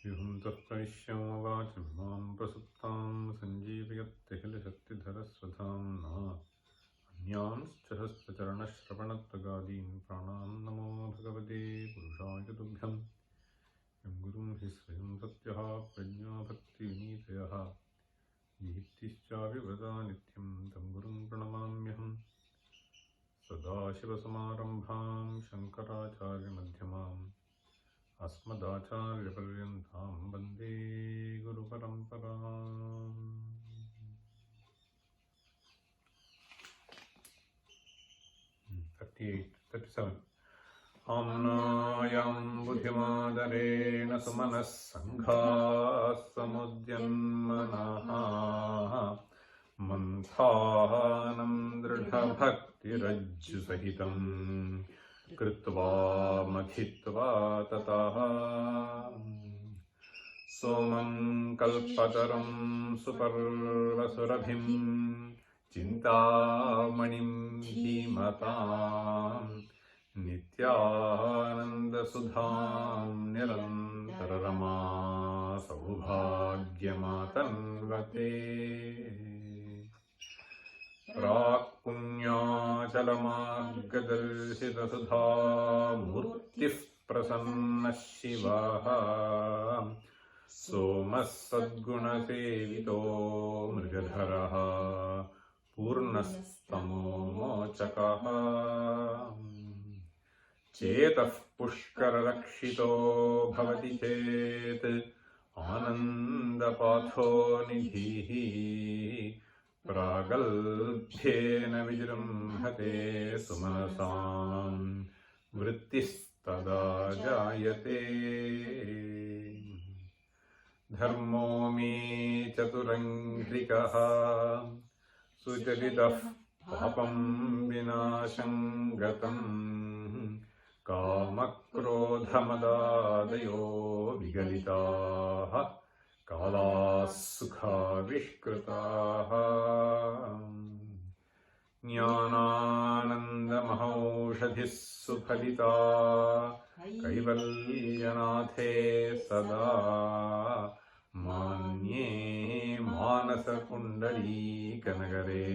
Yuhantah pravishyam vacham mam prasuptam sanjeevayatthikilashaktidarasvatamna Anyans chahasracharana shravanatvagadin pranam namo bhagavate purushaya tubhyam Yam gurum hi swayam satyaha prajna bhakti vinitayaha Jihittischa vivada nityam tam gurum pranamamyaham Sadashivasamarambham Shankaracharya madhyamam Asmadacharya paryantam Vande Guru Paramparam. 37. Amnayam buddhimadarena sumanas sanghas samudyanmanaha manthanam dridha bhakti rajju sahitam Krutva mathitva tataha Somam kalpataram suparvasurabhim Chintāmanim dhīmatāṃ Nityananda sudhām Nirantararama Saubhāgyamatannvate Prakpunyācalamargadarshita sudha murtif prasanna shivaha Somas sadguna sevito mrigadharaha Purnastamo mochakaha Chetah pushkararakshito bhavati chet Anandapatho nidhihi Pragalbhyena vijrambhate sumanasam Vrittistada jayate Dharmo me chaturanghrikaha Sucharidah papam vinasham gatam Kamakrodhamadadayo vigalitaha Kalas sukha vishkritaha Jnanananda mahaushadhis suphalita Kaivalyanathe sada Manye manasa kundali kanagare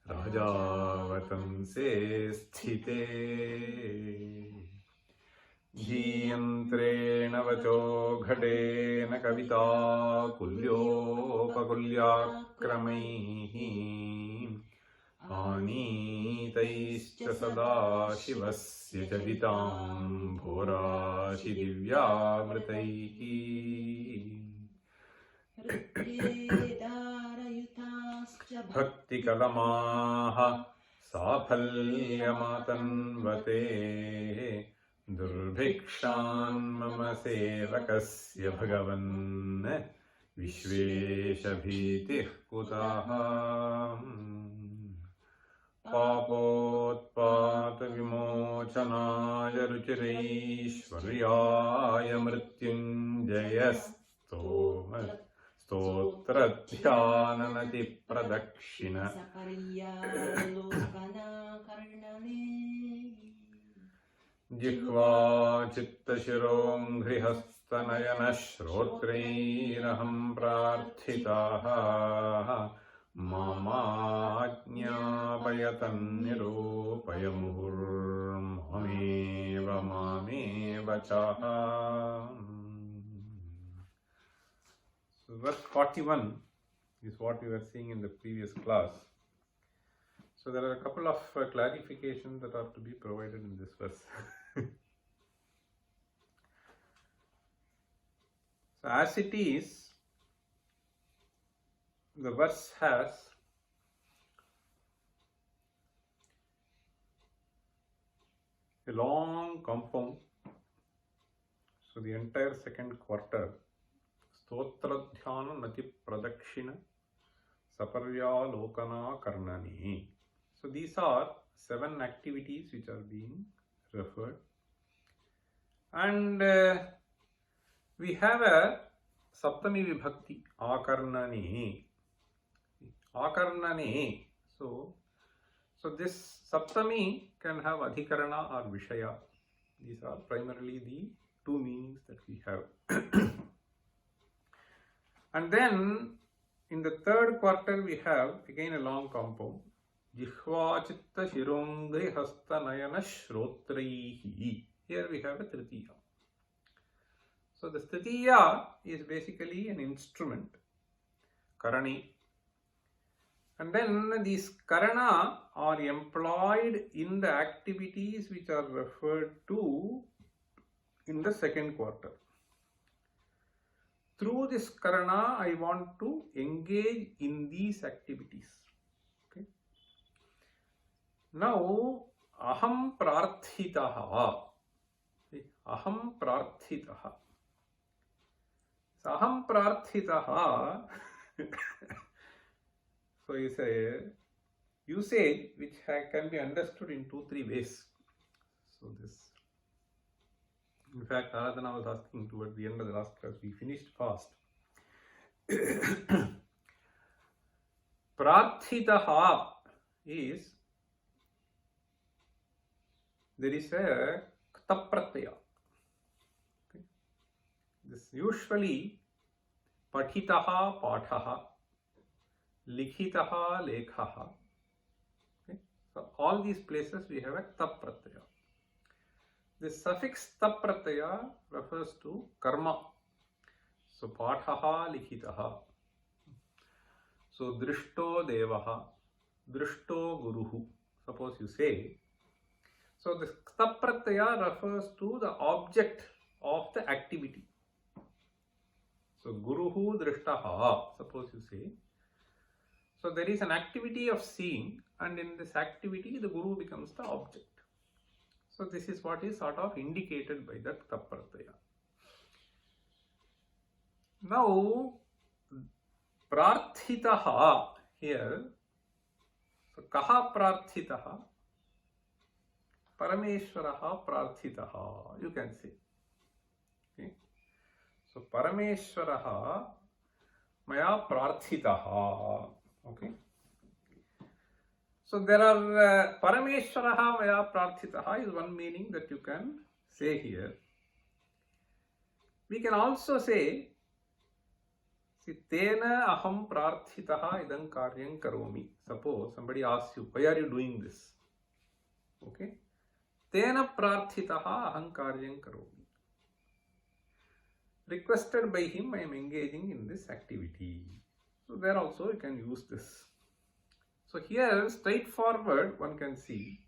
Rajavatamse sthite Dhiyantrena vacho ghadena kavita kulyopakulyakramaihi Anitaischa sada shivasya chaditam bhorashi divyamritaihi Bhakti kalamaha safalyamatannvate Durbhikshan mama sevakasya bhagavan Vishvesha bhitih kutaha Papotpata vimochanaya ruchiraishvaryaya mrityunjayastoma Stotradhyananati pradakshina Jihva chittashironghrihasthanayana shrotrairaham prarthitaha Mamajñāpayatan nirupayamurmameva chaha. So verse 41 is what we were seeing in the previous class. So there are a couple of clarifications that are to be provided in this verse. So as it is, the verse has a long compound. So the entire second quarter, Stotradhyana Nati Pradakshina Saparya Lokana Karnani. So these are 7 activities which are being referred. And we have a Saptami Vibhakti, Akarnane. Akarnane. So this Saptami can have Adhikarana or Vishaya. These are primarily the 2 meanings that we have. And then in the 3rd quarter we have again a long compound. Jihva Chitta Shirongai Hasta Nayana Shrotraihi. Here we have a Tritiya. So the Tritiya is basically an instrument, Karani. And then these Karana are employed in the activities which are referred to in the 2nd quarter. Through this Karana, I want to engage in these activities. Okay. Now, Aham Prarthitaha. Aham Prarthitaha. So, Aham Prarthitaha. So, is a usage which can be understood in 2-3 ways. So, this, in fact, Aradhana was asking towards the end of the last class, we finished fast. Prarthitaha is, there is a Kta Pratyaya. Okay. This usually Pathitaha Pathaha. Likhitaha lekhaha. Okay. So all these places we have a tap pratyaya. The suffix tap pratyaya refers to karma. So pathaha likhitaha. So drishto devaha, drishto guruhu. Suppose you say. So this tap pratyaya refers to the object of the activity. So guruhu drishtaha. Suppose you say. So there is an activity of seeing, and in this activity the Guru becomes the object. So this is what is sort of indicated by that Tap Pratyaya. Now, Prarthitaha here, so Kaha Prarthitaha, Parameshwaraha Prarthitaha, you can say. Okay. So Parameshwaraha Maya Prarthitaha. Okay. So there are Parameshwaraha Maya Prarthitaha is one meaning that you can say here. We can also say, see, Tena Aham Prarthitaha Idam Karyam Karomi. Suppose somebody asks you, why are you doing this? Okay. Tena Prarthitaha Aham Karyam Karomi. Requested by him, I am engaging in this activity. So there also you can use this. So here, straightforward, one can see,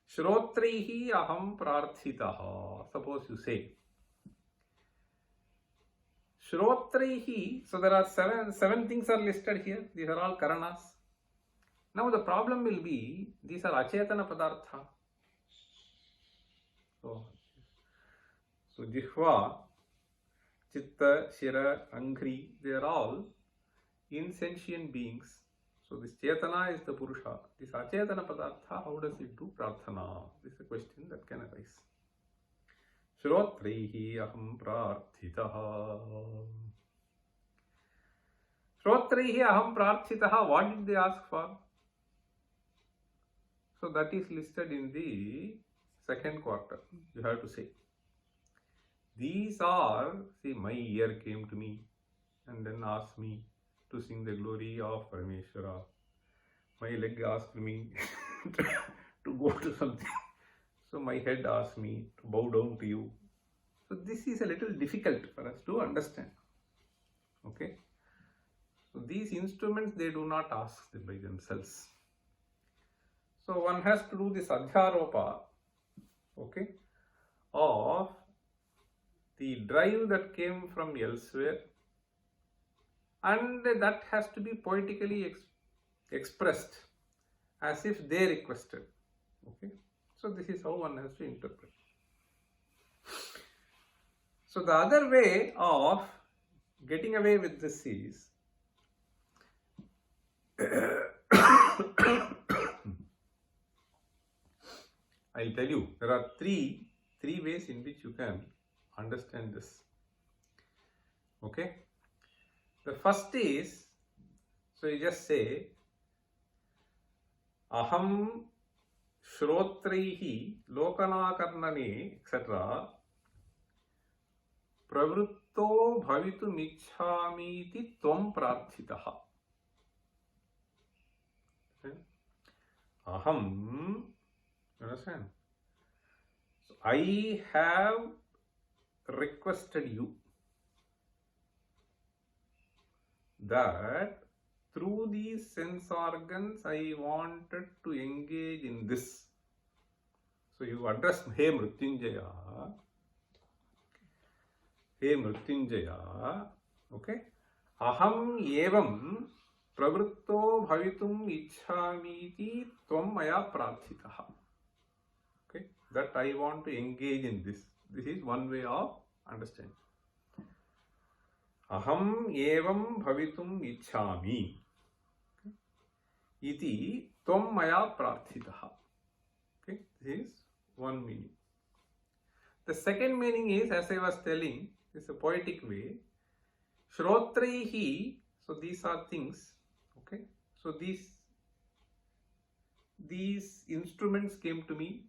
Shrotrihi aham prarthitaha. Suppose you say, Shrotrihi, so there are seven things are listed here. These are all Karanas. Now the problem will be, these are Achetana Padartha. So Jihva, Chitta, Shira, Angri, they are all insentient beings. So this Chetana is the Purusha. This Achetana Padartha, how does it do Prarthana? This is a question that can arise. Shrotrihi aham prarthitaha. Shrotrihi aham prarthitaha, what did they ask for? So that is listed in the 2nd quarter. You have to say. These are, see, my ear came to me and then asked me to sing the glory of Parameshwara. My leg asked me to go to something. So my head asked me to bow down to you. So this is a little difficult for us to understand. Okay. So these instruments, they do not ask by themselves. So one has to do this adhyaropa, okay, of the drive that came from elsewhere, and that has to be poetically expressed as if they requested. Okay, so this is how one has to interpret. So the other way of getting away with this is I'll tell you. There are three ways in which you can understand this. Okay? The first is, so you just say, aham shrotraihi lokanakarnane etc. pravritto bhavitum ichhamiti tvam prarthitaha. Okay? Aham, you understand? So I have requested you that through these sense organs I wanted to engage in this. So you address, Hey Mrityunjaya, okay? Aham evam pravritto bhavitum ichhamiti tvam maya prarthitaha. Okay? That I want to engage in this. This is one way of understanding. Aham evam bhavitum ichhami iti tvam maya prarthitaha. Okay, this is one meaning. The second meaning is, as I was telling, is a poetic way. Shrotraihi, so these are things. Okay, so these instruments came to me.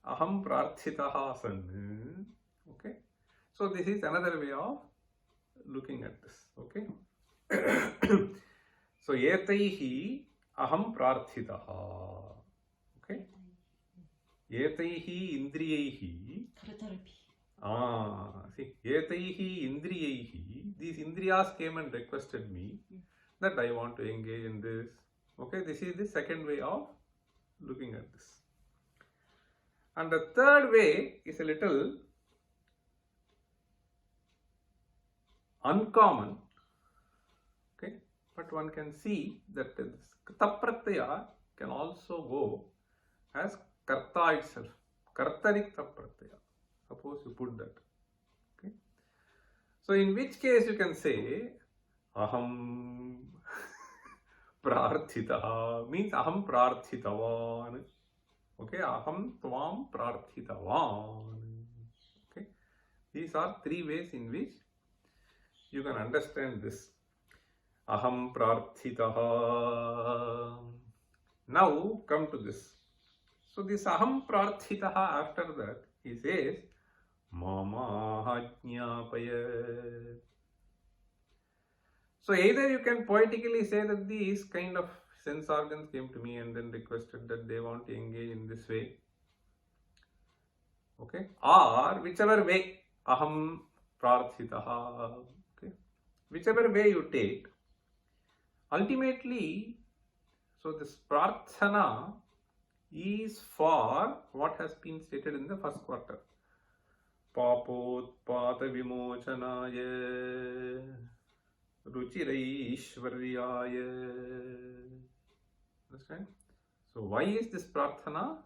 Aham prarthitaha san. Okay, so this is another way of looking at this. Okay. So etaihi aham prarthitaha. Okay. Etaihi indriyaihi. See, etaihi indriyaihi. These indriyas came and requested me that I want to engage in this. Okay, this is the second way of looking at this. And the third way is a little uncommon, okay, but one can see that this tapratyaya can also go as karta itself, kartarik tapratyaya. Suppose you put that, okay. So in which case you can say aham prarthitaha means aham prarthitavan. Okay, aham tvam prarthitavan. Okay, these are three ways in which you can understand this. Aham prarthitaha. Now come to this. So this aham prarthitaha, after that he says mama ajñāpaya. So either you can poetically say that these kind of sense organs came to me and then requested that they want to engage in this way. Okay, or whichever way, aham prarthitaha. Okay, whichever way you take, ultimately, so this prarthana is for what has been stated in the first quarter. Papotpata vimochanaya ruchiraishvaryaya. Understand? So why is this prarthana?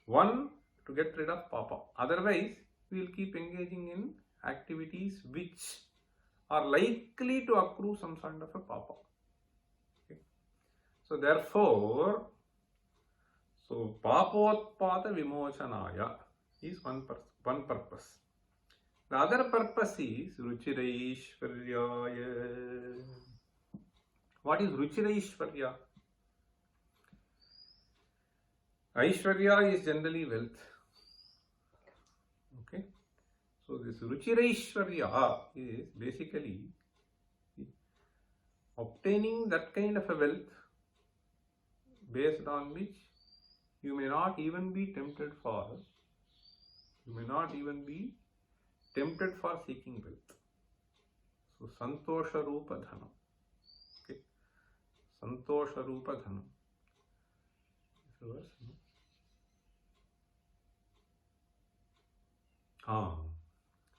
One, to get rid of papa. Otherwise, we will keep engaging in activities which are likely to accrue some sort of a papa. Okay. So therefore, so papotpata vimochanaya is one purpose. The other purpose is ruchiraishvaryaya. What is ruchiraishvarya? Aishwarya is generally wealth. Okay. So this ruchiraishvarya is basically obtaining that kind of a wealth based on which you may not even be tempted for. You may not even be tempted for seeking wealth. So santosha rupa dhanam. Okay. Santosha rupa dhanam.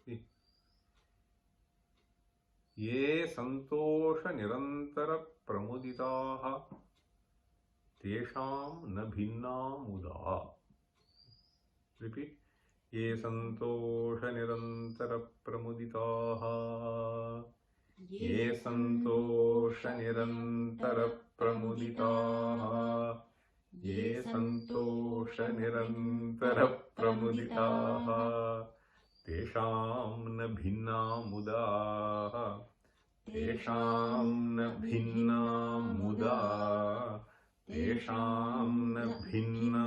See. Ye santosha nirantara pramuditaha tesham na bhinna muda. Repeat. Ye santosha nirantara pramuditaha. Ye santosha nirantara pramuditaha. Ye santosha santosha nirantara pramuditaha tesham na bhinna mudaha tesham na bhinna mudaha tesham na bhinna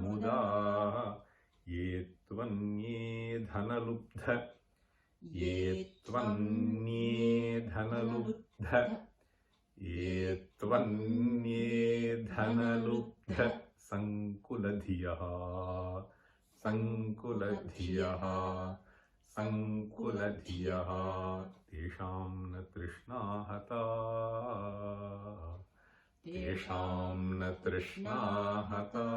mudaha ye tvanye dhanalubdha ye tvanye dhanalubdha ye tvanye dhanalubdha sankuladhiyaha sankuladhiyaha sankuladhiyaha tesham na trishna hata tesham na trishna hata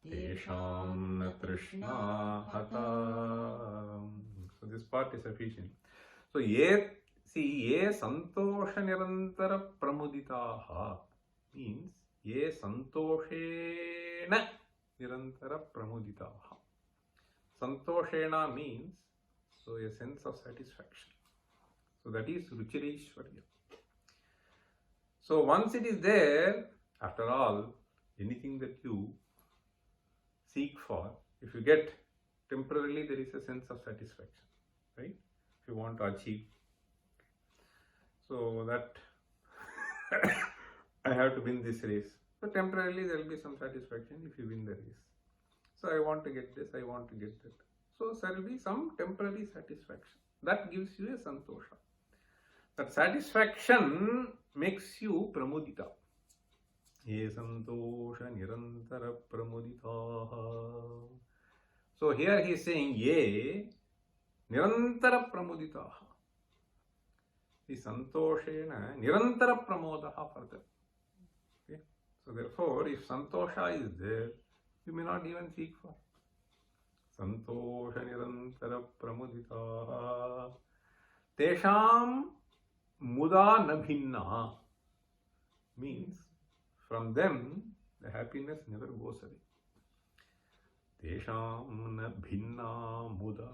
tesham na trishna hata. So this part is sufficient. So ye santosha nirantara pramuditaha means ye santoshena nirantara pramuditaha. Santoshena means so a sense of satisfaction. So that is ruchireshwarya. So once it is there, after all, anything that you seek for, if you get temporarily, there is a sense of satisfaction, right? If you want to achieve. So that I have to win this race. So temporarily there will be some satisfaction if you win the race. So I want to get this, I want to get that. So there will be some temporary satisfaction. That gives you a santosha. That satisfaction makes you pramudita. Ye santosha nirantara pramuditaha. So here he is saying ye nirantara pramuditaha. The santoshena nirantara pramodaha further. Okay? So therefore, if santosha is there, you may not even seek for. Santosha nirantara pramuditaha tesham muda na bhinna means from them the happiness never goes away. Tesham na bhinna muda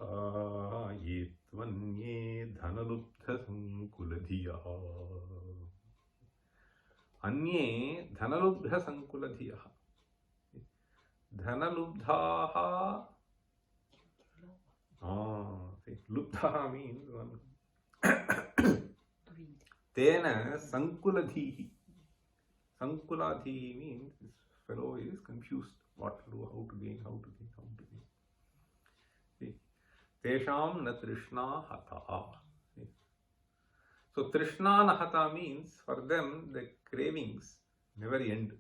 ye tvanye dhanalubdha sankuladhiyaha anye dhanalubdha sankuladhiyaha. Dhanalubdhaha lubdha means one. Tena sankuladhihi. Sankuladhihi means this fellow is confused. What to do, how to gain, how to gain, how to gain. See, tesham na trishna hata. See. So trishna nahata means for them the cravings never end.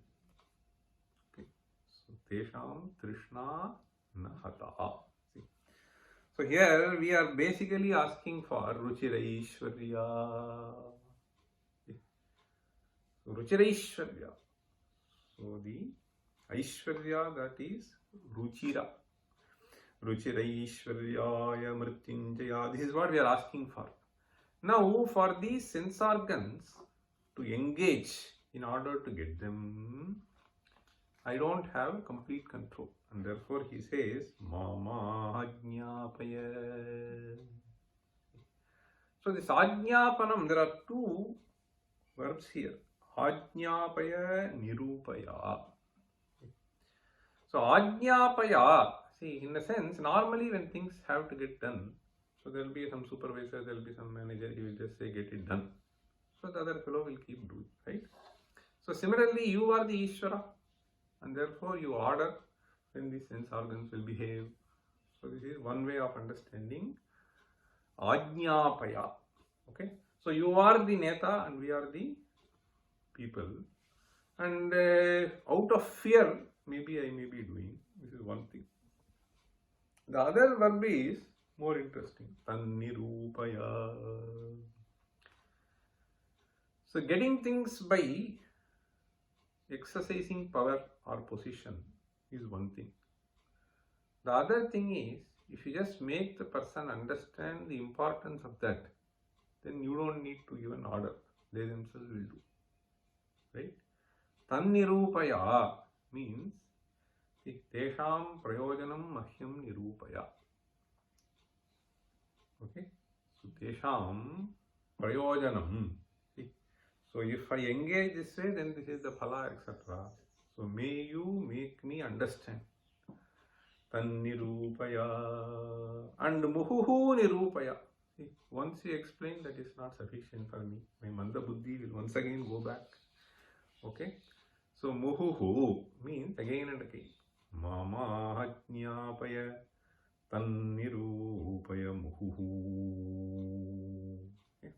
Okay. So tesham trishna nahata. See. So here we are basically asking for ruchiraishwarya. So ruchiraishwarya. So the Aishwarya, that is Ruchira. Ruchiraishwaryaya mrityunjaya. This is what we are asking for. Now, for these sense organs to engage in order to get them, I don't have complete control. And therefore he says, Mama Ajñapaya. So this Ajñapanam, there are two verbs here. Ajñapaya, Nirupaya. So Ajñapaya, see, in a sense, normally when things have to get done, so there will be some supervisor, there will be some manager, he will just say, get it done. So the other fellow will keep doing, right? So similarly, you are the Ishvara, and therefore you order when the sense organs will behave. So this is one way of understanding Ajñapaya. Okay? So you are the Neta and we are the people. And out of fear, maybe I may be doing. This is one thing. The other verb is more interesting. Tannirupaya. So getting things by exercising power or position is one thing. The other thing is, if you just make the person understand the importance of that, then you don't need to give an order. They themselves will do. Right? Tannirupaya means tesham prayojanam mahyam nirupaya. Okay? So tesham prayojanam. So if I engage this way, then this is the phala, etc. So may you make me understand. Tannirupaya and muhuhu nirupaya. See, once you explain, that is not sufficient for me. My manda buddhi will once again go back. Okay? So muhuhu means again and again. Mama jnapaya tannirupaya muhuhu. Okay?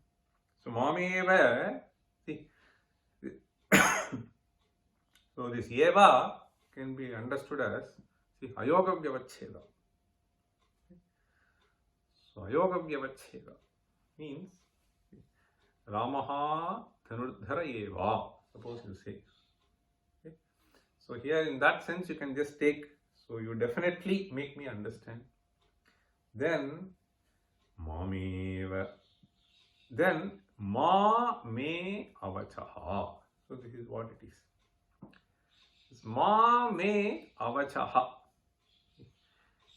So mameva, see, so this eva can be understood as, see, ayoga vyavacheda. So ayoga vyavacheda means Ramaha dhanurdhara eva, suppose you say. Okay? So here in that sense you can just take, so you definitely make me understand. Then mameva, then ma me avachaha. So this is what it is. This ma me avachaha.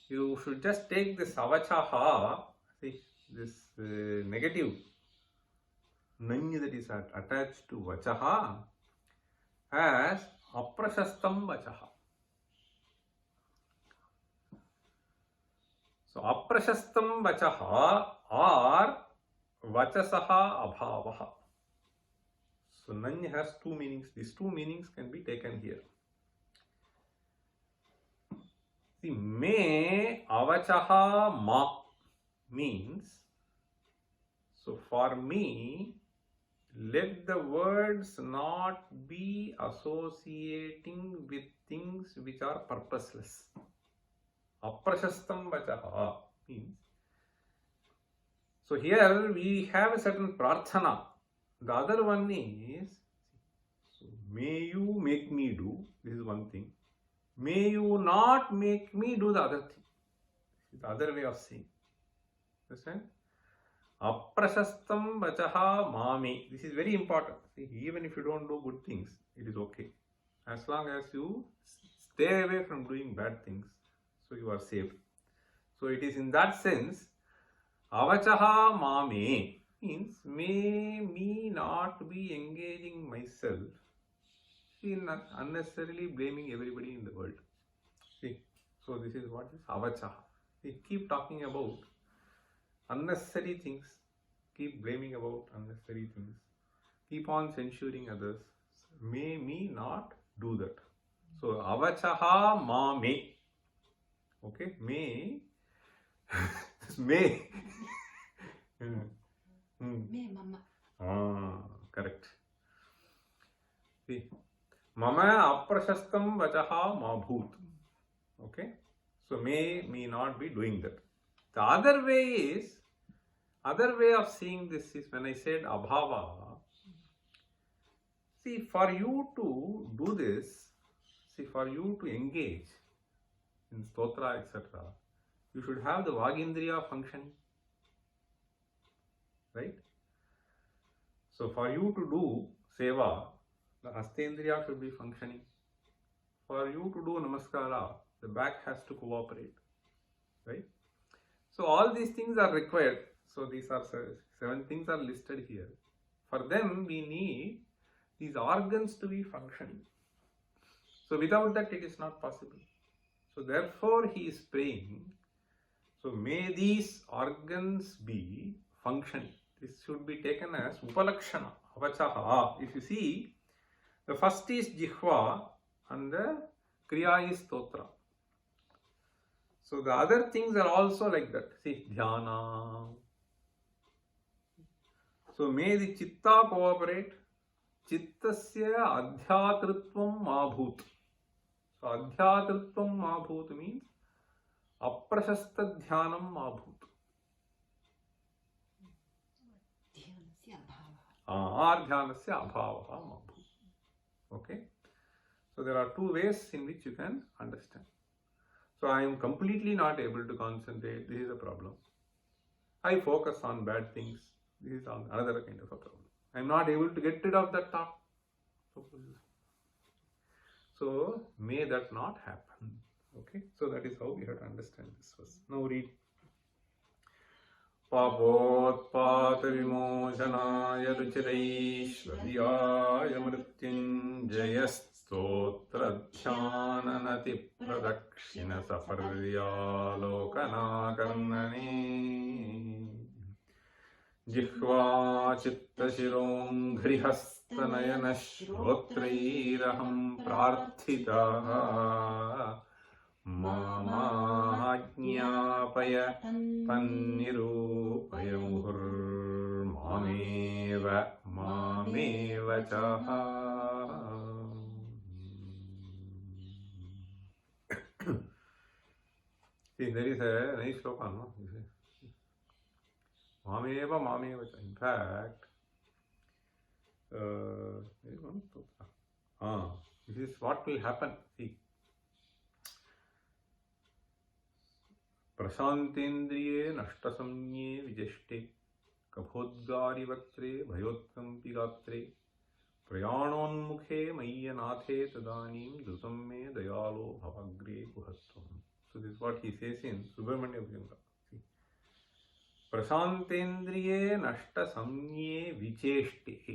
You should just take this avachaha, see, this negative nany that is attached to vachaha as aprashastam vachaha. So aprashastam vachaha or vachasaha abhavaha. So nany has two meanings. These two meanings can be taken here. See, me avachaha ma means, so for me, let the words not be associating with things which are purposeless. Aprashastam vachaha means, so here we have a certain prarthana. The other one is, so may you make me do, this is one thing. May you not make me do the other thing. This is the other way of saying. Understand? Aprashastam vachaha mami. This is very important. See, even if you don't do good things, it is okay. As long as you stay away from doing bad things, so you are safe. So it is in that sense, avachaha mami means may me not be engaging myself in unnecessarily blaming everybody in the world. See, so this is what is avachaha. See, keep talking about unnecessary things, keep blaming about unnecessary things, keep on censuring others. May me not do that. So avachaha ma me. Okay, may may. Me mama. Correct. See, mama aprashastam vachaha ma bhoot. Okay, so may me not be doing that. The other way of seeing this is when I said abhava. See, for you to do this, see, for you to engage in stotra, etc., you should have the vagindriya functioning. Right? So for you to do seva, the hastendriya should be functioning. For you to do namaskara, the back has to cooperate. Right? So all these things are required. So these are 7 things are listed here. For them we need these organs to be functioning. So without that it is not possible. So therefore he is praying, so may these organs be functioning. This should be taken as upalakshana, avachaha. If you see, the first is jihva and the kriya is stotra. So the other things are also like that. See, dhyana. So may the chitta cooperate. Chittasya adhyatritvam mabhut. So adhyatritvam mabhut means aprashasta dhyanam mabhut. Ardhyanasya abhavaha mabhut. Okay. So there are 2 ways in which you can understand. So I am completely not able to concentrate. This is a problem. I focus on bad things. This is another kind of a problem. I am not able to get rid of that thought. So may that not happen. Okay. So that is how we have to understand this verse. Now read. Papotpata vimojanaya ruchiraishvaryaya mrityunjayastva स्तोत्रध्याननति प्रदक्षिण सपर्यालोकनाकर्णने जिह्वा चित्तशिरोङ्घ्रिहस्तनयन श्रोत्रैरहं प्रार्थितः मामाज्ञापय तन्निरूपय मुहुर्मामेव मामेव च. See, there is a nice sloka, no? Mameva, mameva cha. In fact, there is one sloka. This is what will happen. See, प्रशांतेन्द्रिये नष्टसंज्ञे विजष्टे कफोद्गारि वक्त्रे भयोत्कम्पि गात्रे प्रयाणोन्मुखे मय्यनाथे तदानीं द्रुतं मे दयालो भवाग्रे गुहत्वम्. So this is what he says in Subramanian. Prasantendriye nashta samye vicheshte. This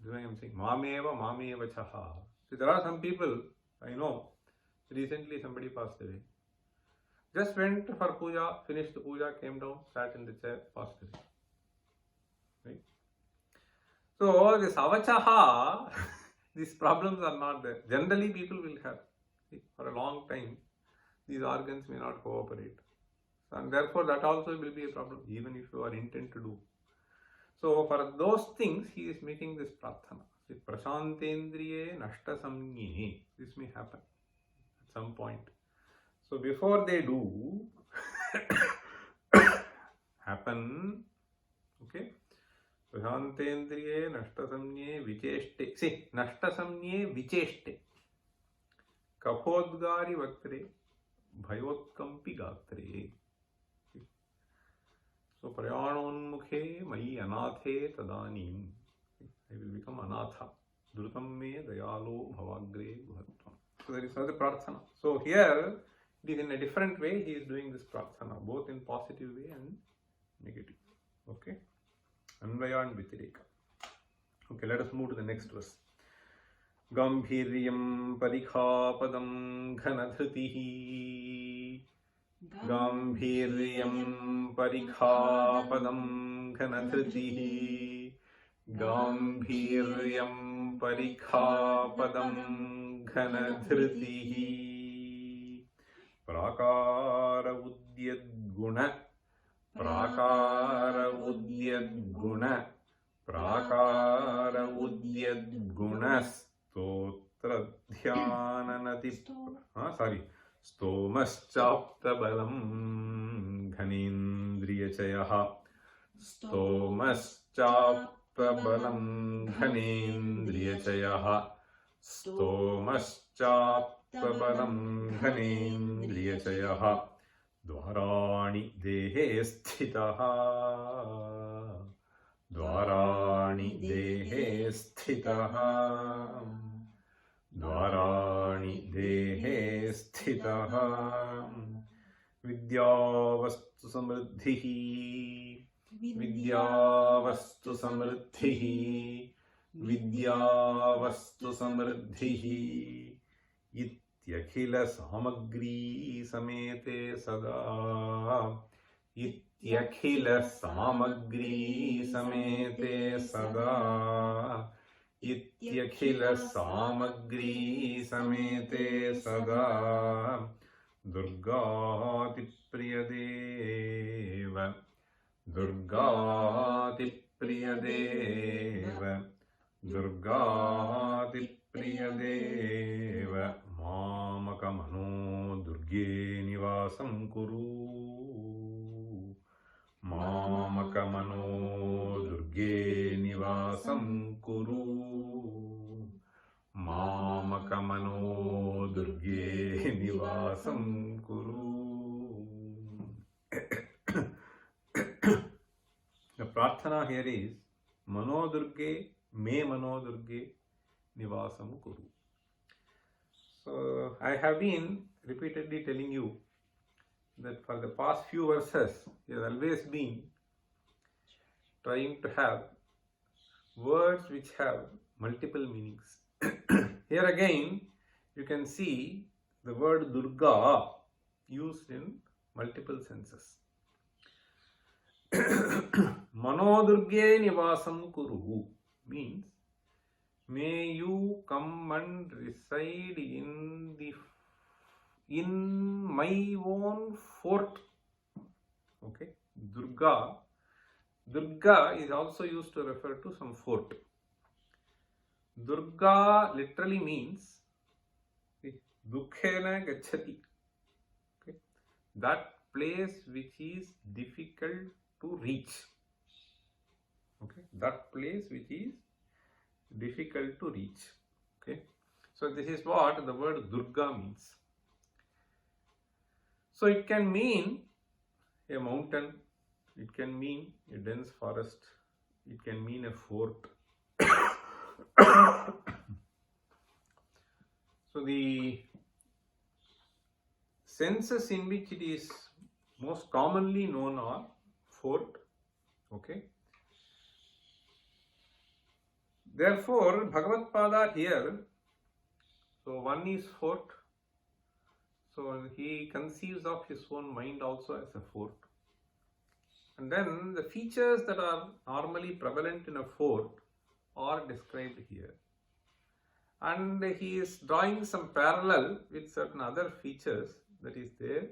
is what I am saying. Mameva chaha. See, there are some people, I know, recently somebody passed away. Just went for puja, finished the puja, came down, sat in the chair, passed away. Right? So this avachaha, these problems are not there. Generally people will have. See, for a long time, these organs may not cooperate. And therefore that also will be a problem, even if you are intent to do. So for those things, he is making this prarthana. Prashantendriye nashta samnye. This may happen at some point. So before they do happen, okay, Prashantendriye nashta samnye vicheshte. See, nashta samnye vicheshte. Kaphodgari vaktre. Bhayotkampi gatre. So prayanonmukhe mayi anathe tadanim. I will become anatha. Drutam me dayalo bhavagre guhatvam. So there is another prarthana. So here it is in a different way he is doing this prarthana, both in positive way and negative. Okay. Anvaya and Vitireka. Okay, let us move to the next verse. Gambhiryam parikhapadam ghanadhritihi. Gambhiryam parikhapadam ghanadhritihi. Gambhiryam parikhapadam ghanadhritihi. Prakara udyadguna. Prakara udyadguna. Prakara udyadgunas. Stotradhyananati Stomaschaptabalam ghanendriyachayaha. Stomaschaptabalam ghanendriyachayaha. Stomaschaptabalam ghanendriyachayaha. Dvarani dehe sthitaha. Dvarani dehe sthitaha. Dvarani dehe sthitaha. Vidyavastu samriddhihi. Vidyavastu samriddhihi. Vidyavastu samriddhihi. Ityakhila samagri samete sada. Ityakhila samagri samete sada. Ityakhila samagri samete sada. Durgati priyadeva. Durgati priyadeva. Durgati priyadeva. Mamakamano durge nivasam kuru. Mamakamano durge nivasam kuru. Mamakamano durge nivasam kuru. The prarthana here is Mano Durge, me Mano Durge nivasam kuru. So I have been repeatedly telling you that for the past few verses, he has always been trying to have words which have multiple meanings. Here again, you can see the word Durga used in multiple senses. Manodurge Nivasam Kuru means may you come and reside in my own fort. Okay, Durga is also used to refer to some fort. Durga literally means Dukhena Gachati. Okay, that place which is difficult to reach. Okay, that place which is difficult to reach. Okay, so this is what the word Durga means. So it can mean a mountain, it can mean a dense forest, it can mean a fort. So the senses in which it is most commonly known are fort. Okay. Therefore, Bhagavad Pada here, so one is fort. So he conceives of his own mind also as a fort. And then the features that are normally prevalent in a fort are described here. And he is drawing some parallel with certain other features that is there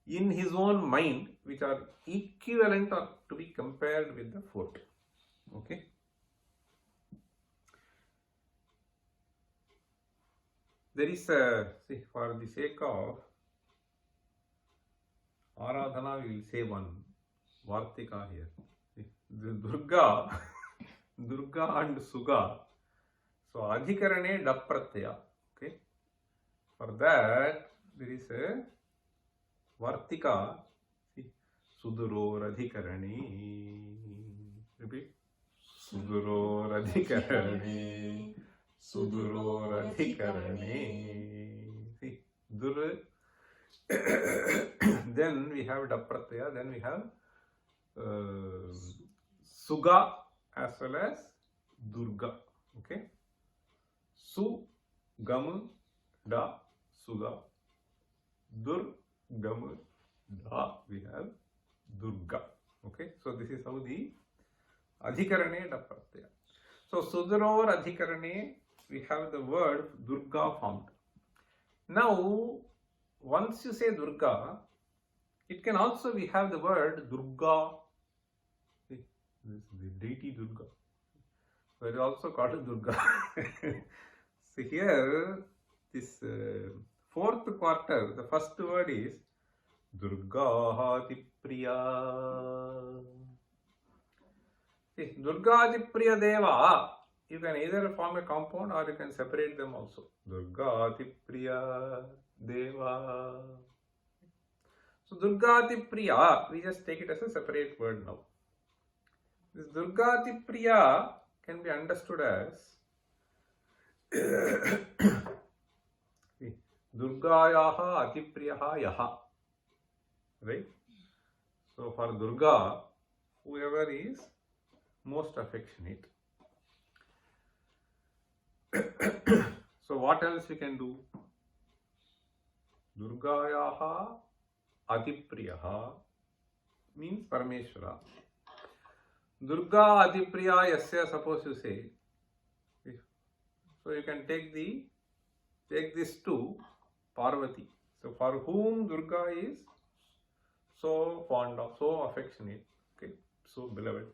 in his own mind, which are equivalent or to be compared with the fort. Okay. There is a, see, for the sake of Aradhana, we will say one Vartika here. See, the Durga, Durga and Suga. So Adhikarane Dapratyaya. Okay. For that, there is a Vartika. See, Suduro Radhikarane. Repeat. Suduro Radhikarane. Suduro Radhikarane. See, Dur. Then we have Dapratyaya. Then we have Suga as well as Durga. Okay. Su, Gam, Da, Suga. Dur, Gam, Da, we have Durga. Okay, so this is how the Adhikarane Dapratyaya. So Suduror Adhikarane, we have the word Durga formed. Now, once you say Durga, it can also we have the word Durga. See, this is the deity Durga. So it is also called Durga. So here, this fourth quarter, the first word is Durgahati Priya. See, Durgahati Priya Deva, you can either form a compound or you can separate them also. Durgahati Priya Deva. So Durgahati Priya, we just take it as a separate word now. This Durgahati Priya can be understood as Durgayaha Atipriyaha Yaha. Right? So for Durga, whoever is most affectionate. So what else we can do? Durgayaha Atipriyaha means Parameshwara. Durga Atipriya Yasya, suppose you say. So you can take this to Parvati. So for whom Durga is so fond of, so affectionate, okay, so beloved.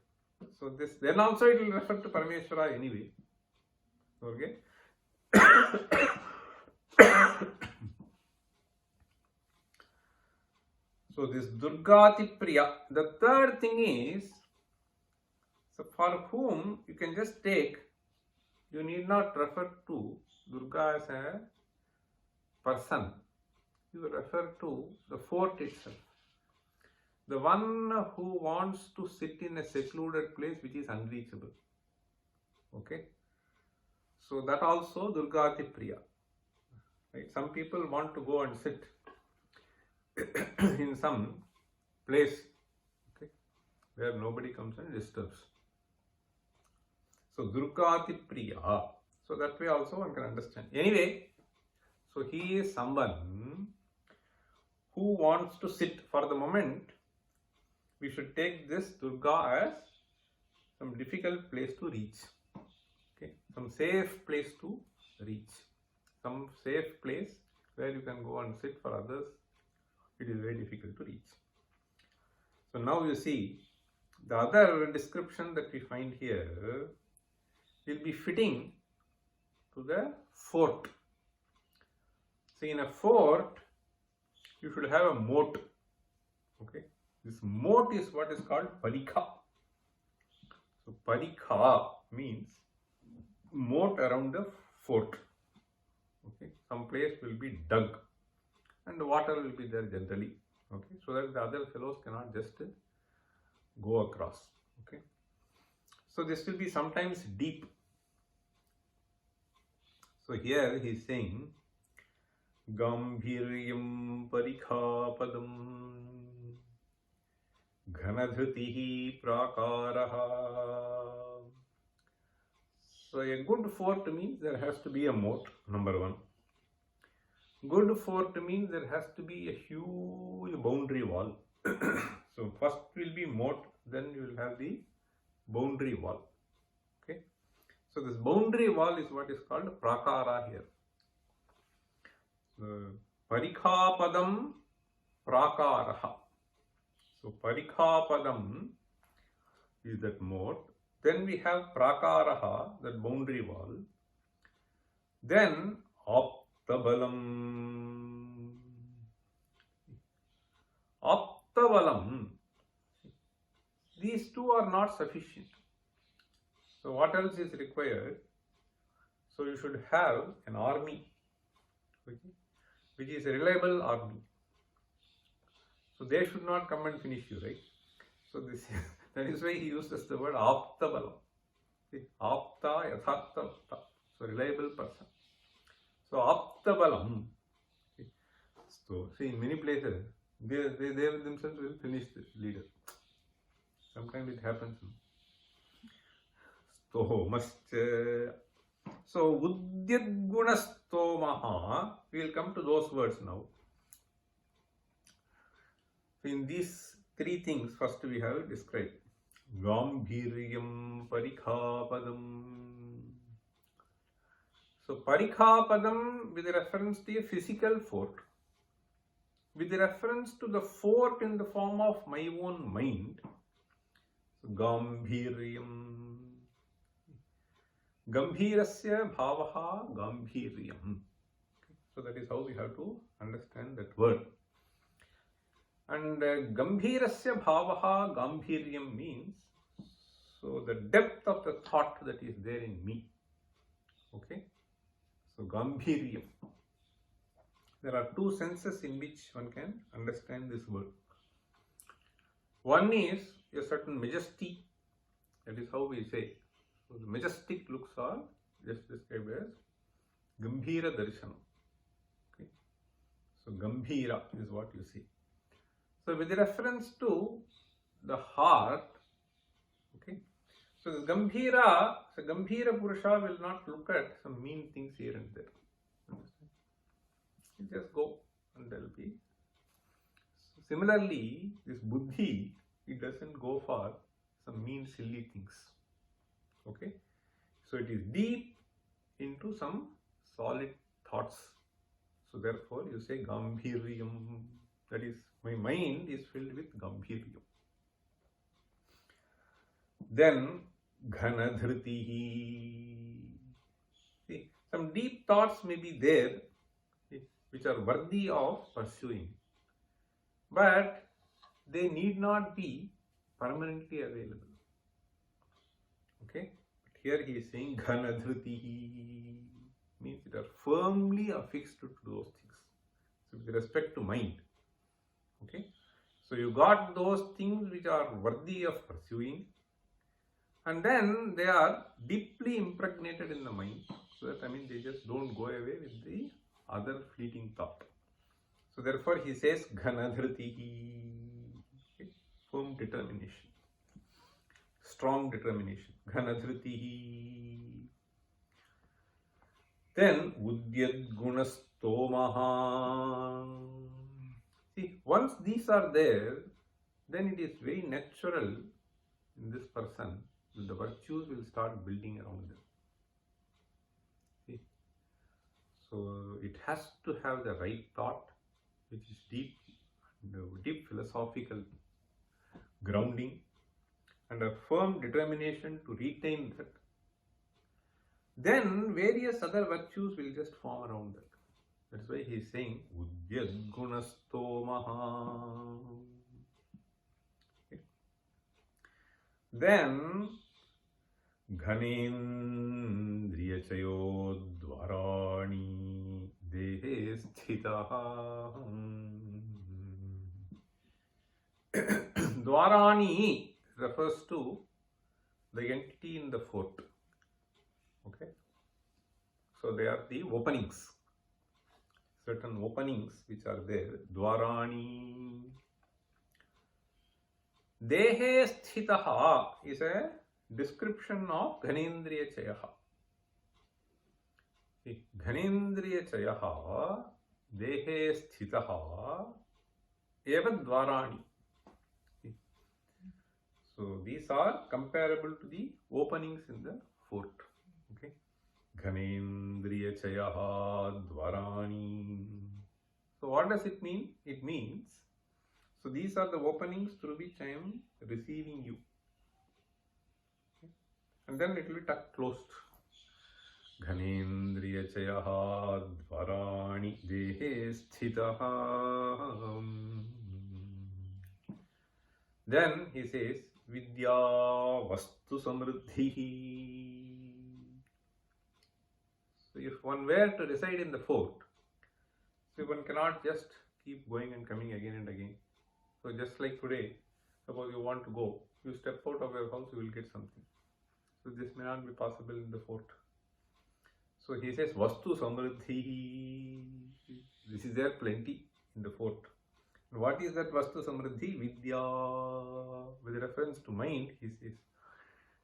So this, then also it will refer to Parameshwara anyway. Okay. So this Durgati Priya. The third thing is, so for whom you can just take, you need not refer to Durga as a person. You refer to the fort itself. The one who wants to sit in a secluded place which is unreachable. Okay. So that also Durgati Priya. Right? Some people want to go and sit in some place, okay, where nobody comes and disturbs. So Durgati Priya. So that way also one can understand. Anyway, so he is someone who wants to sit. For the moment, we should take this Durga as some difficult place to reach. Okay, some safe place to reach. Some safe place where you can go and sit. For others, it is very difficult to reach. So now you see, the other description that we find here will be fitting to the fort. See, in a fort, you should have a moat. Okay, this moat is what is called parikha. So parikha means moat around the fort. Okay, some place will be dug and the water will be there generally. Okay, so that the other fellows cannot just go across. Okay, so this will be sometimes deep. So here he is saying Gambhiryam parikhapadam ghanadhritihi prakaraha. So a good fort means there has to be a moat, number one. Good fort means there has to be a huge boundary wall. So first will be moat, then you will have the boundary wall. Okay. So this boundary wall is what is called prakara here. Parikhapadam prakaraha. So parikhapadam is that moat. Then we have prakaraha, that boundary wall. Then aptabalam. Aptabalam. These two are not sufficient. So what else is required? So you should have an army, okay, which is a reliable army. So they should not come and finish you, right? So this that is why he uses the word aptabalam. Apta yathartha. So reliable person. So aptabalam. So see, in many places they themselves will finish the leader. Sometimes it happens. Stomascha. So Udyadgunastomaha, we will come to those words now. So in these three things, first we have described Gambhiryam parikhapadam. So parikhapadam with reference to a physical fort, with reference to the fort in the form of my own mind. So Gambhiryam. Gambhirasya bhavaha gambhiryam. So that is how we have to understand that word. And gambhirasya bhavaha gambhiryam means, so the depth of the thought that is there in me. Okay. So gambhiryam. There are two senses in which one can understand this word. One is a certain majesty. That is how we say. So the majestic looks are just described as Gambhira Darshanam. Okay. So Gambhira is what you see. So with reference to the heart, okay. So the Gambhira, so Gambhira Purusha will not look at some mean things here and there. Understand? You just go and there will be. So similarly, this Buddhi, it doesn't go for some mean silly things. Okay, so it is deep into some solid thoughts. So therefore you say Gambhiryam, that is, my mind is filled with Gambhiryam. Then Ghanadhritihi. See, some deep thoughts may be there, which are worthy of pursuing, but they need not be permanently available. Okay, but here he is saying Ghanadhritihi means it are firmly affixed to those things. So with respect to mind, okay, so you got those things which are worthy of pursuing, and then they are deeply impregnated in the mind, so that they just don't go away with the other fleeting thought. So therefore he says Ghanadhritihi, okay, firm determination, strong determination. Ghanadhritihi. Then Udyad Gunastomaha. See, once these are there, then it is very natural in this person that the virtues will start building around them. See? So it has to have the right thought, which is deep philosophical grounding, and a firm determination to retain that. Then various other virtues will just form around that. That's why he is saying Udyad Gunastomaha. Okay. Then Ghanendriya Chayodvarani Dehe Sthitaha. Dvarani refers to the entity in the fort. Okay. So they are the openings. Certain openings which are there. Dvarani. Dehe Sthitaha is a description of Ghanendriya Chayaha. Ghanendriya Chayaha Dehe Sthitaha Eva Dvarani. So these are comparable to the openings in the fort. Okay. Ghanendriya Chayaha Dvarani. So what does it mean? It means, so these are the openings through which I am receiving you. Okay. And then it will be closed. Ghanendriya Chayaha Dvarani Dehe Sthitaha. Then he says, Vidya Vastu Samriddhi. So if one were to reside in the fort, so one cannot just keep going and coming again and again. So just like today, suppose you want to go, you step out of your house, you will get something. So this may not be possible in the fort. So he says, Vastu Samriddhi. This is there plenty in the fort. And what is that Vastu Samriddhi? Vidya. With reference to mind, he says,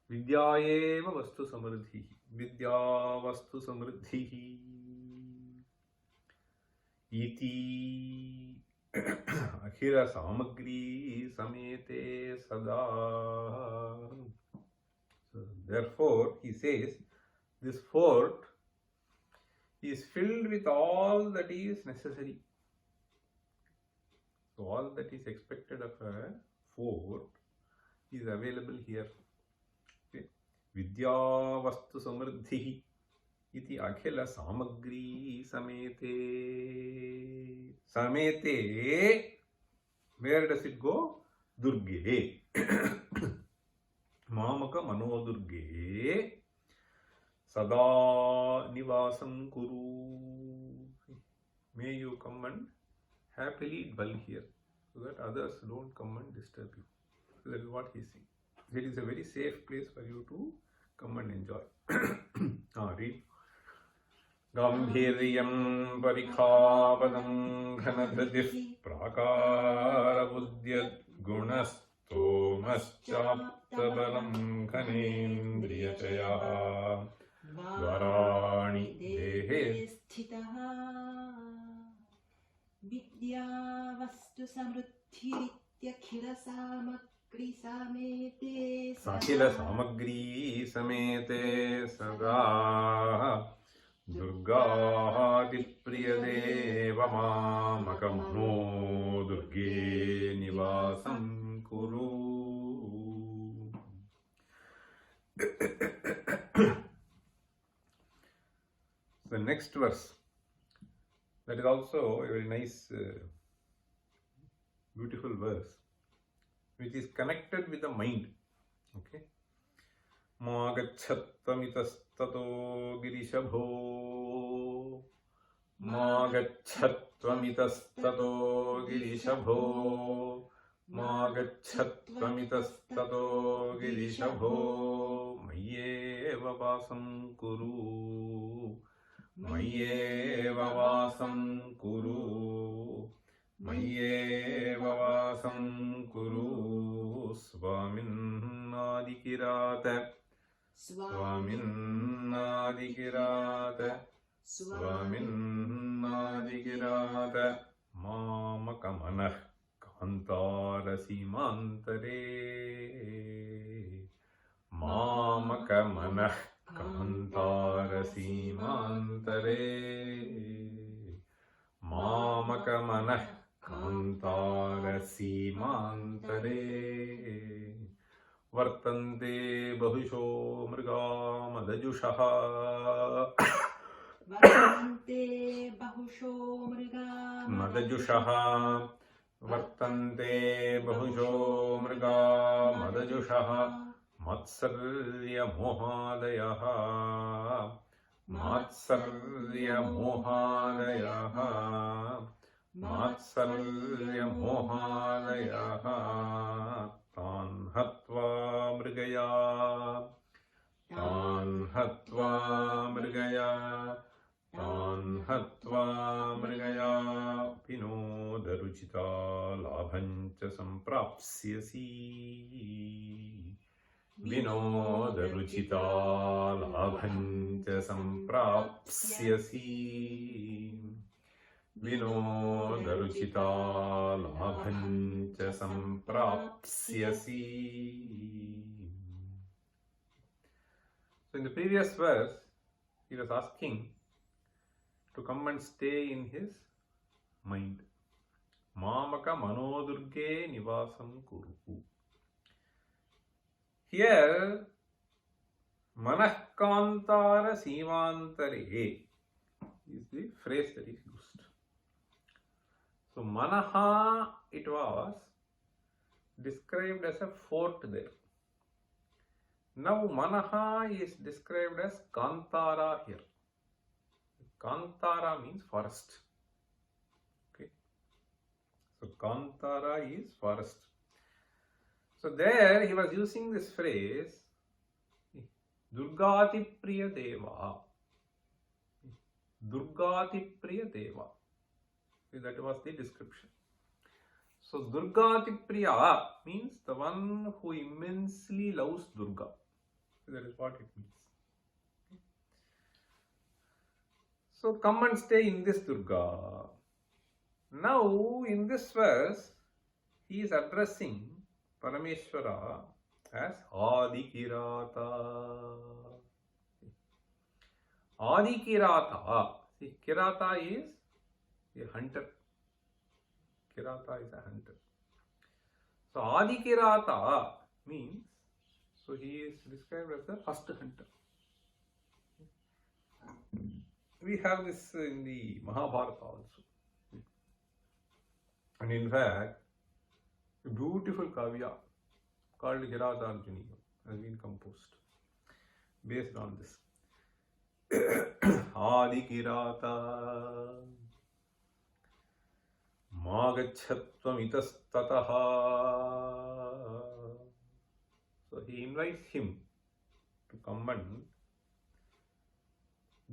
Vidya eva Vastu Samriddhi. Vidya Vastu Samriddhi. Iti Akhira Samagri Samete Sada. So therefore, he says, this fort is filled with all that is necessary. So all that is expected of a fort is available here. Okay. Vidya Vastu Samriddhi iti akhila samagri samete. Samete, where does it go? Durge. Mamaka Mano Durge Sada Nivasam Kuru. May you come and happily dwell here, so that others don't come and disturb you. So that is what he is saying. It is a very safe place for you to come and enjoy. Read. Gambhiryam parikhapadam ghanadhritih prakara buddhyat gunastomaschaptabalam ghanendriyachaya dvarani dehe Vidya Vastu Samriddhirityakila Samagri Samete Akhila Samagri Samete Sada Durgati Priyadeva Makamano Durge Nivasam Kuru. The next verse, that is also a very nice, beautiful verse, which is connected with the mind. Okay. Magachattvamitastato girishabho. Magachattvamitastato girishabho. Magachattvamitastato girishabho. Mayeva vasam kuru. Mayeva vasam kuru. Mayeva vasam kuru. Swaminadikirata. Swaminadikirata. Swaminadigirat Mamakamanah Kantara Simantare Mamakamanah Kantara Simantare Mamakamanah Kantara Simantare Vartante Bahusho Mriga Madajushaha Vartante bahusho mriga Madajushaha Vartante Bahusho Mriga Madajushaha Matsarya Mohadayaha Matsarya Mohadayaha Matsarya Mohadayaha Tan Hatva Mrigaya Tan Hatva Mrigaya Tan Hatva Mrigaya Pinodaruchita Labhancha Samprapsyasi Vinodaruchita Labhancha Samprapsyasi Vinodaruchita Labhancha Samprapsyasi. So in the previous verse, he was asking to come and stay in his mind. Mamaka manodurge nivasam kuru. Here, manakantara simantare is the phrase that is used. So manaha, it was described as a fort there. Now manaha is described as kantara here. Kantara means forest. Okay. So kantara is forest. So there he was using this phrase Durgati Priya Deva. Durgati Priya Deva. That was the description. So Durgati Priya means the one who immensely loves Durga. That is what it means. So come and stay in this Durga. Now in this verse, he is addressing Parameshwara as Adikirata. Adikirata. See, Kirata is a hunter. Kirata is a hunter. So Adikirata means, so he is described as the first hunter. We have this in the Mahabharata also. And in fact, a beautiful kavya called Kirata Arjuniyam has been composed based on this. Adikirata Magachatvam itastataha. So he invites him to come and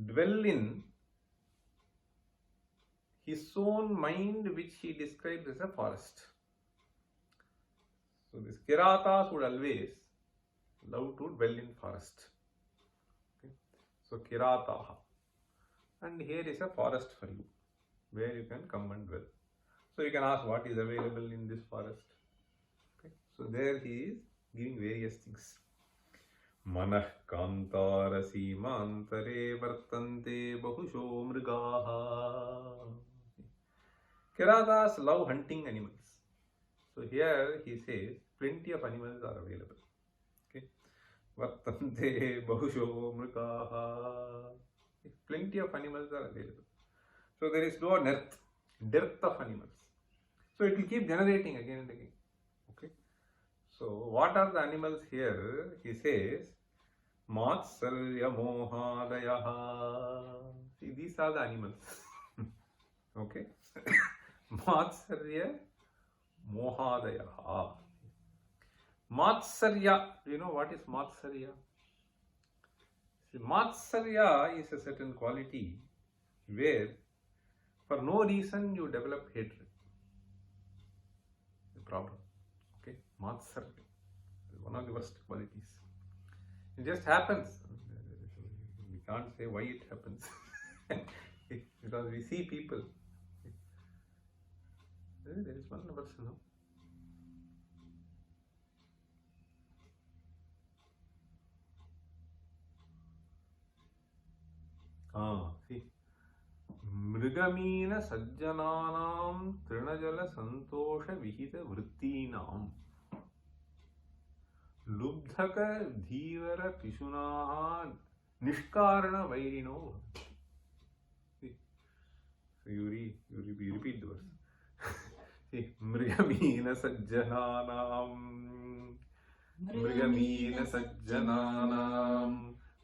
dwell in his own mind, which he describes as a forest. So these Kiratas would always love to dwell in forest. Okay. So Kirataha. And here is a forest for you, where you can come and dwell. So you can ask what is available in this forest. Okay. So there he is giving various things. Manah kantara simantare vartante bahusho mrigaha. Kiratas love hunting animals. So here he says plenty of animals are available. Okay. Vartante bahusho mrigaha. Plenty of animals are available. So there is no dearth of animals. So it will keep generating again and again. Okay. So what are the animals here? He says Matsarya Mohadayaha. See, these are the animals. Okay. Matsarya Mohadayaha. Matsarya. Do you know what is Matsarya? See, Matsarya is a certain quality where for no reason you develop hatred. The problem. Okay. Matsarya is one of the worst qualities. It just happens. We can't say why it happens. Because we see people. There is one person. No? See. Mrigamina sajjananam trinajala santosha vihita vrittinam lubdhaka dhivara pishunaha nishkarana vairino. See, so you repeat the verse. See, mrigamina sajjananam mrigamina sajjananam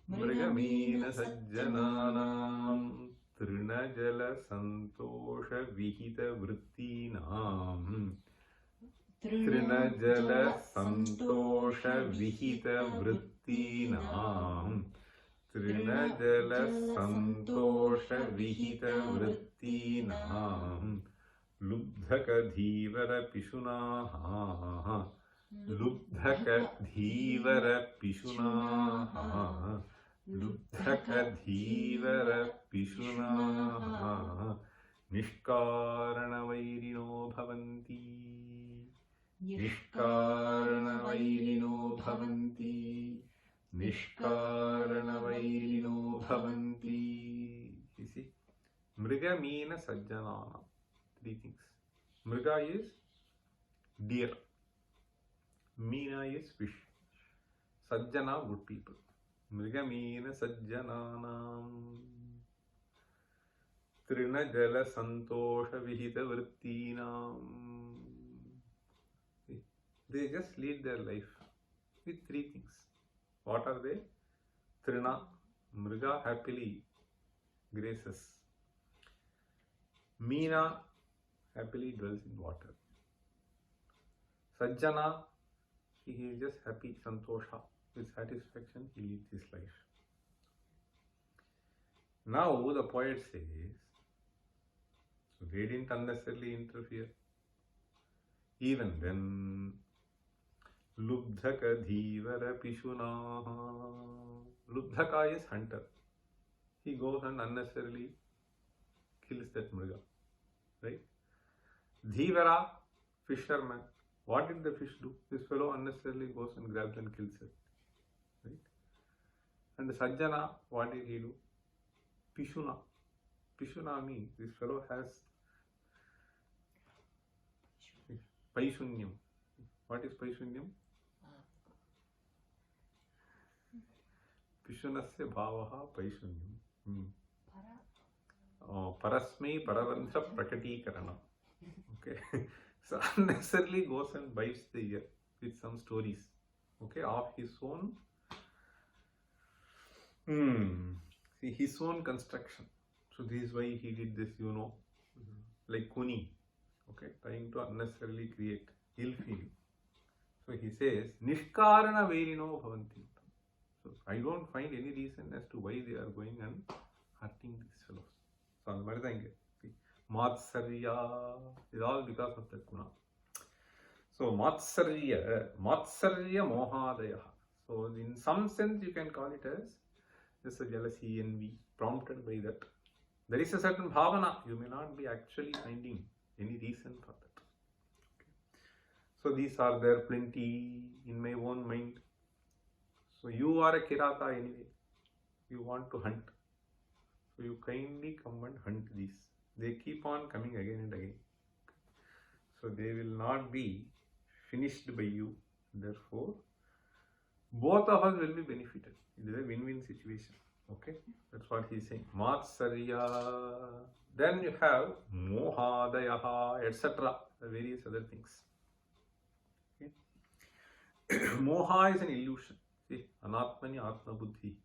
mrigamina sajjananam trinajala santosha vihita vrittinam trinajala santosha vihita vrittinam trinajala santosha vihita vrittinam lubdhaka dhivara pishunaha lubdhaka dhivara pishunaha lubdhaka dhivara pishunaha nishkarana vairino bhavanti nishkarana vairino bhavanti nishkarana vairino bhavanti. You see, mriga meena sajjanana. Three things. Mriga is deer. Meena is fish. Sajjana, good people. Mrigamina sajjananam trinajala santosha vihita vrittinam. They just lead their life with three things. What are they? Trina, mriga happily graces. Meena happily dwells in water. Sajjana, he is just happy, santosha. With satisfaction, he leads his life. Now the poet says, so they didn't unnecessarily interfere. Even then, lubdhaka dhivara pishunaha. Lubdhaka is hunter. He goes and unnecessarily kills that mriga. Right? Dhivara, fisherman. What did the fish do? This fellow unnecessarily goes and grabs and kills it. Right? And the sajjana, what did he do? Pishuna. Pishuna means this fellow has paishunyam. What is paishunyam? Pishunasya bhavaha paishunyam. Parasmai paravantha prakatikaranam. Okay. So unnecessarily goes and bites the ear with some stories. Okay, of his own. See, his own construction. So this is why he did this, like Kuni. Okay, trying to unnecessarily create ill feeling. So he says, Nishkarana Vairino Bhavanti. So I don't find any reason as to why they are going and hurting these fellows. So Matsarya is all because of that guna. So Matsarya Mohadaya. So in some sense you can call it as just a jealousy, envy, prompted by that. There is a certain bhavana. You may not be actually finding any reason for that. Okay. So these are there plenty in my own mind. So you are a kirata anyway. You want to hunt. So you kindly come and hunt these. They keep on coming again and again. So they will not be finished by you. Therefore, both of us will be benefited. It is a win-win situation. Okay, that's what he is saying. Matsarya. Then you have Mohadayaha, etc. The various other things. Okay. Moha is an illusion. See, Anatmani, Atma Buddhi.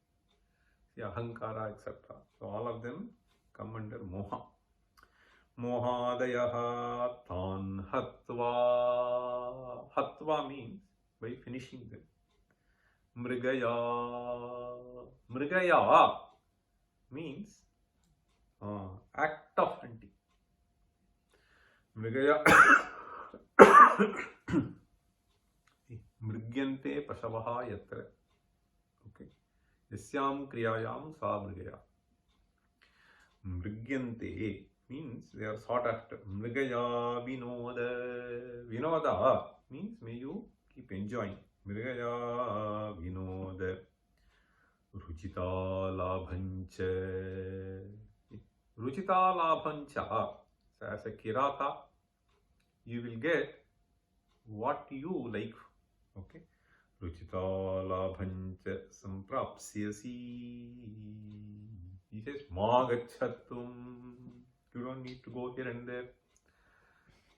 See, Ahankara, etc. So all of them come under Moha. Mohadayaha tan hatva. Hatva means by finishing them. Mrigaya. Mrigaya means act of hunting. Mrigaya. Mrigyante pasavaha yatra. Okay. Yasyam kriyayam sa mrigaya. Mrigyante means they are sought after. Mrigaya vinoda. Vinoda means may you keep enjoying. Mrigaya vinoda. Ruchita labhancha. Ruchita labhancha. So as a kirata, you will get what you like. Okay. Ruchita labhancha samprapsyasi. He says, Magachatum. You don't need to go here and there.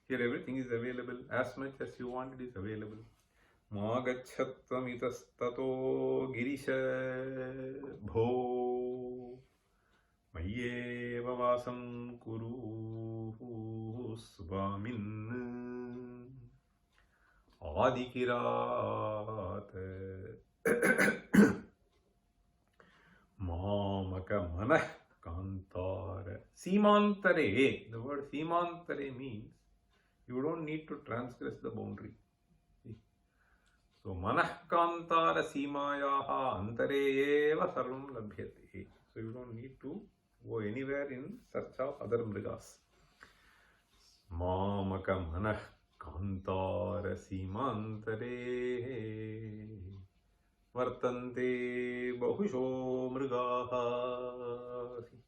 Here everything is available. As much as you want, it is available. Magachatam itastato girisha bho. Mayeva vasam kuru svamin. Adikirat. Mamaka manah kantara. Simantare. The word simantare means you don't need to transgress the boundary. So manah kantara simayaha antare eva sarvam labhyate. So you don't need to go anywhere in search of other mrigas. Mamaka manah kantara simantare. Vartante bahusho mrigaha.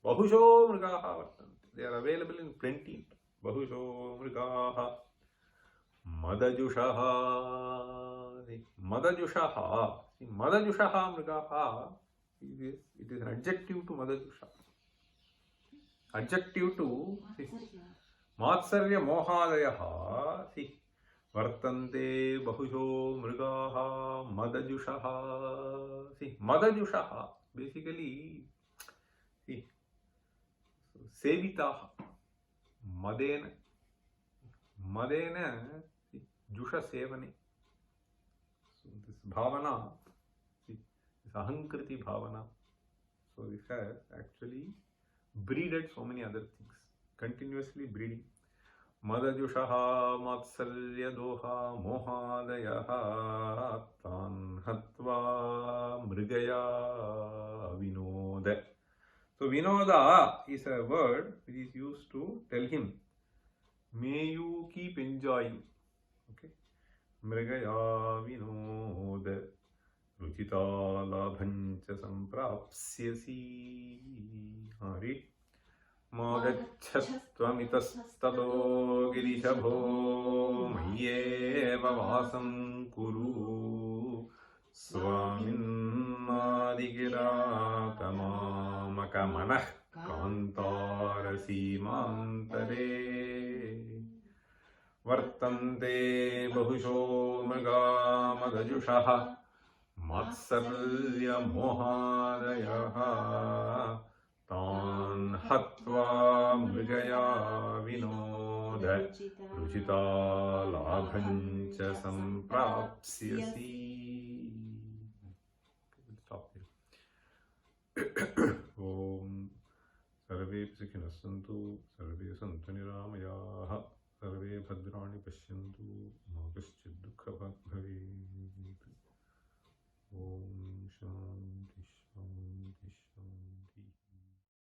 Bahusho mrigaha vartante. They are available in plenty. Bahusho mrigaha. Madajushaha. Madajushaha. Madajushaha mrigaha. It is an adjective to Madajusha. Adjective to Matsarya mohadayaha. See. Vartante bahusho mrigaha madajushaha. See, madajushaha, basically, see, sevitaha, madena, see, jusha sevane. So this bhavana, see, this ahankriti bhavana. So this has actually breeded so many other things, continuously breeding. Madajushaha matsalya doha mohadayaha tan hatva mrigaya vinoda. So vinoda is a word which is used to tell him, may you keep enjoying. Okay. Mrigaya vinoda ruchita labhancha samprapsyasi. Read. Magachattvamitastato girishabho mayyeva vasam kuru svaminadigiratama manah kantara simantare. Vartante bahusho mriga madajushaha matsarya mohadayaha tan hatva mrigaya vinoda ruchita labhancha samprapsyasi. Stop here. Om sarve psikhinas santu sarve santu niramayaha sarve bhadrani pashyantu